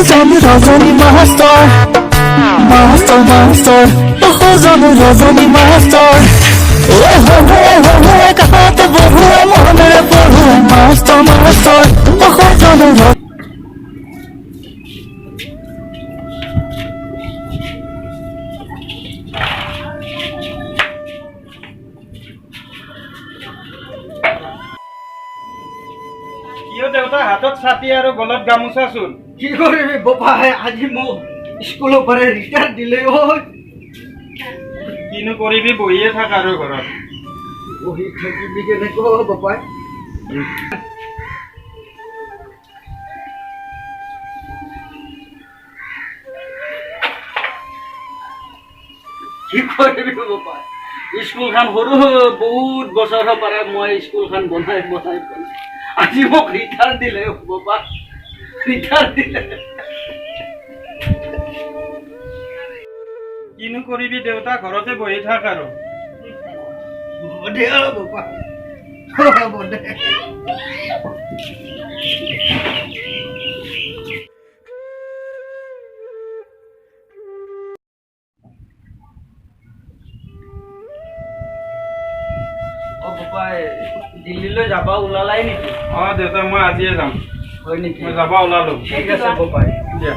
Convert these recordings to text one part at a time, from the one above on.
জানো রজনী master master master জানো রজনী master ওই হয়ে কাহাতে বহুয়ে মনে পড়ুয়ে মাস্টার মাস্টার জানো কিয় দেউতা হাতত ছাতি আৰু গলত গামোচা চোন কি কৰিবি বাপাই আজি মোক স্কুলৰ পৰা ৰিটায়াৰ দিলে ঐ কিনো কৰিবি বহিয়ে থাক আৰু ঘৰত বহি থাকিবি কেনেকৈ বাপাই কি কৰিবি বাপাই স্কুলখন সৰু বহুত বছৰৰ পৰা মই স্কুলখন বনাই আজি মোক ৰিটায়াৰ দিলে বাবা ৰিটায়াৰ দিলে কিনো কৰিবি দেউতা ঘৰতে বহি থাক আৰু হ'ব দে বাবা হ'ব দে বাপাই দিল্লীলৈ যাব ওলালাই নেকি দেউতা মই আজিয়ে যাম হয় নেকি মই যাব ওলালো ঠিক আছে বাপাই দিয়া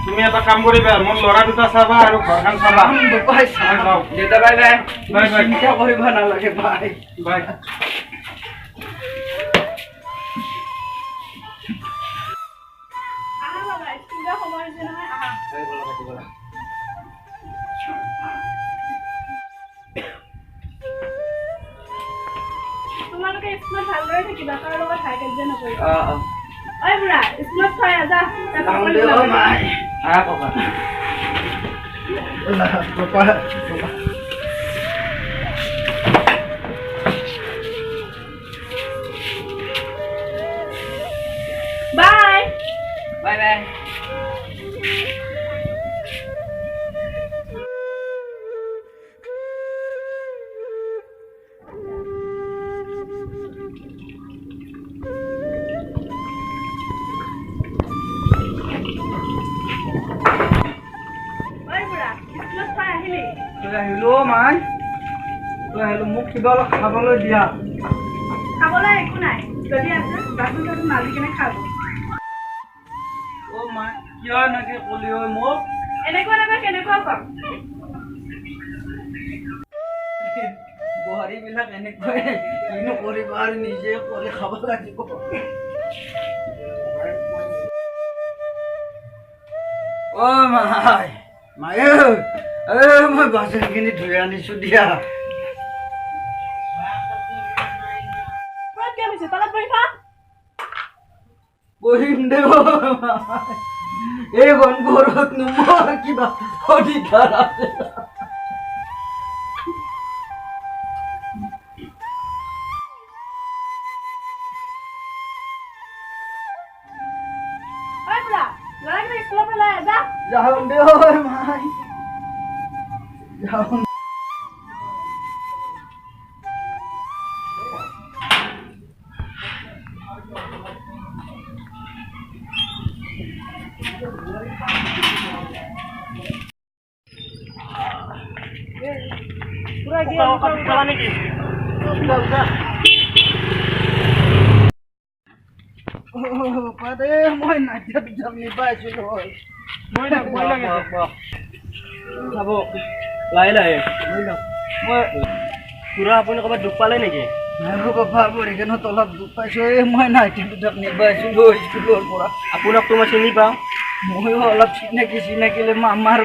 তুমি এটা কাম কৰিবা মোৰ ল'ৰা দুটা চাবা আৰু ঘৰখন চাবা বাপাই যাওঁ দেউতা বাই বাই বাই বাই চিন্তা কৰিব নালাগে বাই বাই তোমালোকে স্কুলত ভালদৰে থাকিবা কাৰো লগত হাই কাজিয়া নকৰিবা ঐ বুঢ়া স্কুলত থৈ আজা মাই ককা বাই বাই বাই আহিলো মাই তই আহিলো মোক কিবা অলপ খাবলৈ দিয়া খাবলৈ একো নাই যদি আছে বাচন চাচন মাজি কিনে খাব মাই কিয় এনেকে কলি ঐ মোক এনেকুৱা নহয় কেনেকুৱা কম বোৱাৰী বিলাক এনেকুৱাই কিনো কৰিবা আৰু নিজে কৰি খাব লাগিব মাই মায়ে মই বাচনখিনি ধুই আনিছো দিয়া বহিম দে এইখন ঘৰত মোৰ কিবা অধিকাৰ আছে যাওঁ দে মাই যাওঁ মই নাজিয়াত যাম নিবাইছিলো চাব লাহে লাহে মই খুৰা আপুনি ক'ৰবাত দুখ পালে নেকি আৰু বাবা পৰীক্ষণ তলত দুখ পাইছো মই নাইটিটো যাম নিবাইছিলো স্কুলৰ পৰা আপোনাকতো মই চিনি পাওঁ ময়ো অলপ চিনাকিলে আমাৰ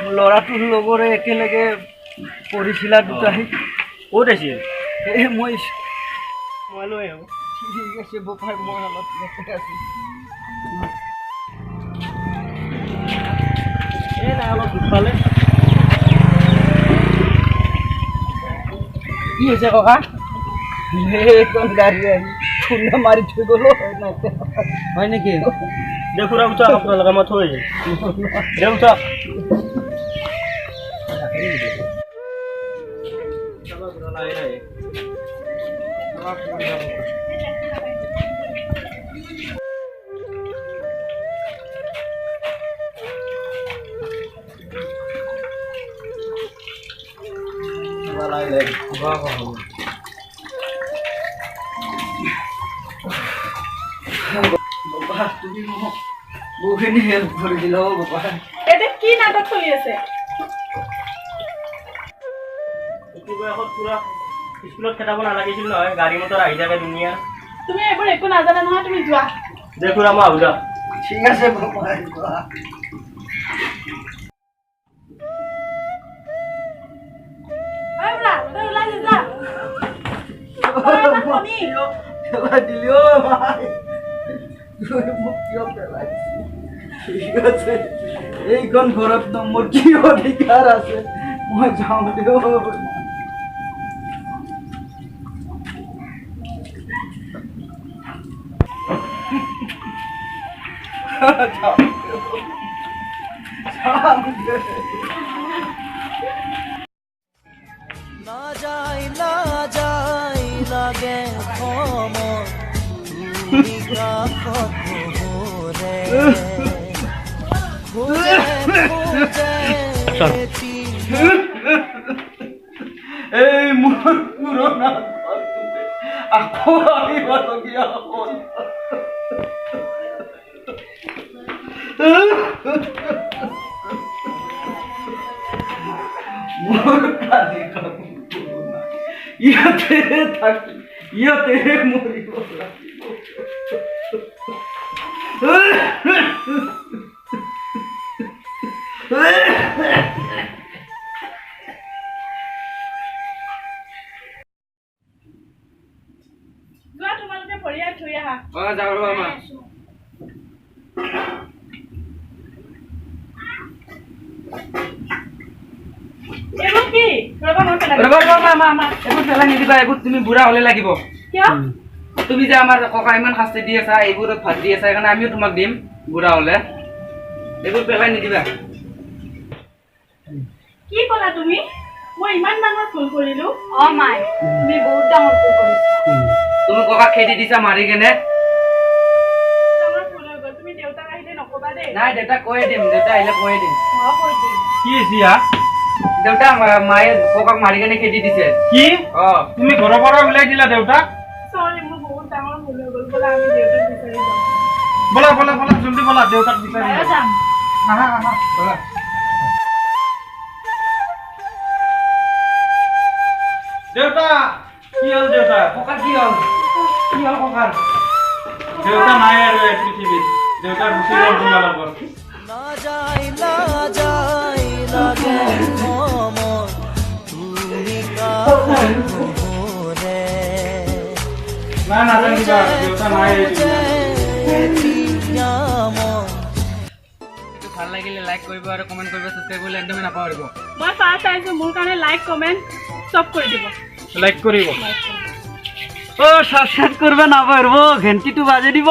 ল'ৰাটোৰ লগৰে একেলগে পঢ়িছিলা দুটাই ক'ত আছিল মই লৈ আহোঁ ঠিক আছে বাপাই মই অলপ ইয়াতে আছো নাই অলপ দুখ পালে কি হৈছে ককা এইখন গাড়ী আহি খুন্দা মাৰি থৈ গ'লো হয় নেকি দে খুৰা উঠক আপোনালোকে মই থৈ দে উঠক লাহে লাহে বাবা তুমি মোক বহুখিনি হেল্প কৰি দিলা বাবা এতিয়া কি নাটক চলি আছে এইটো বয়সত পুৰা স্কুলত খেদাব নালাগিছিল নহয় গাড়ী মটৰ আহি থাকে দুনিয়া তুমি এইবোৰ একো নাজানা নহয় তুমি যোৱা দে খুৰা মই আহো যা ঠিক আছে বাবা ঐ বুঢ়া, তই ওলাই যা, যা। ঐ, এটা কণী। পেলাই দিলি অ ভাই তুই মোক কিয় পেলাইছি ঠিক আছে এইখন ঘৰত ন মোৰ কি অধিকাৰ আছে মই যাওঁ দিও না যাই লাগে সময় তুমি কাষত ঘূৰে খোজে এই মোৰ পুৰণা ঘৰটোতে আকৌ আহিবলগীয়া হ'ল মোৰ কালি ইয়াতে থাকি ইয়াতে মৰিব লাগিব যোৱা তোমালোকে ভৰিয়াত ধুই আহা যাওঁ ৰ'বা মা এইবোৰ কি ৰ'বা মই পেলাই দিম। ৰ'বা এইবোৰ পেলাই নিদিবা এইবোৰ তুমি বুঢ়া হ'লে লাগিব কিয় তুমি যে আমাৰ ককা ইমান শাস্তি দি আছা এইবোৰত ভাত দি আছা সেইকাৰণে আমিও তোমাক দিম বুঢ়া হ'লে এইবোৰ পেলাই নিদিবা কি ক'লা তুমি মই ইমান ডাঙৰ ভুল কৰিলো অ মাই তুমি বহুত ডাঙৰ ভুল কৰিছা তুমি ককাক খেদি দিছা মাৰি কেনে ডাঙৰ ভুল হৈ গ'ল তুমি দেউতাক আহিলে নকবা দেই নাই দেউতাক কৈয়ে দিম দেউতা আহিলে কৈয়ে দিম মই কৈ দিম কি হৈছে দেউতা মায়ে ককাক মাৰি কেনে খেদি দিছে কি অ তুমি ঘৰৰ পৰা ওলাই দিলা দেউতাক সৰি মোৰ বহুত ডাঙৰ ভুল হৈ গ'ল ব'লা আমি দেউতাক বিচাৰি যাওঁ ব'লা জলদি ব'লা দেউতাক বিচাৰি ময়ো যাম আহা ব'লা দেউতা কি হ'ল দেউতা ককাৰ কি হ'ল ককাৰ দেউতা নাই আৰু এই পৃথিৱীত দেউতা গুচি গ'ল তোমাৰ লগত না যাই লাগে সময় তুমি কাষত ঘূৰে নাই নাজানিবা দেউতা নাই এই ভাল লাগিলে লাইক কৰিব আৰু কমেণ্ট কৰিব সাবস্ক্ৰাইব কৰিলে একদমেই নাপাহৰিব মই ফাৰ্ষ্ট আহিছোঁ মোৰ কাৰণে লাইক কমেণ্ট চব কৰি দিব লাইক কৰিব ও সাবস্ক্ৰাইব কৰবে না পাৰবো ঘন্টিটো বাজে দিব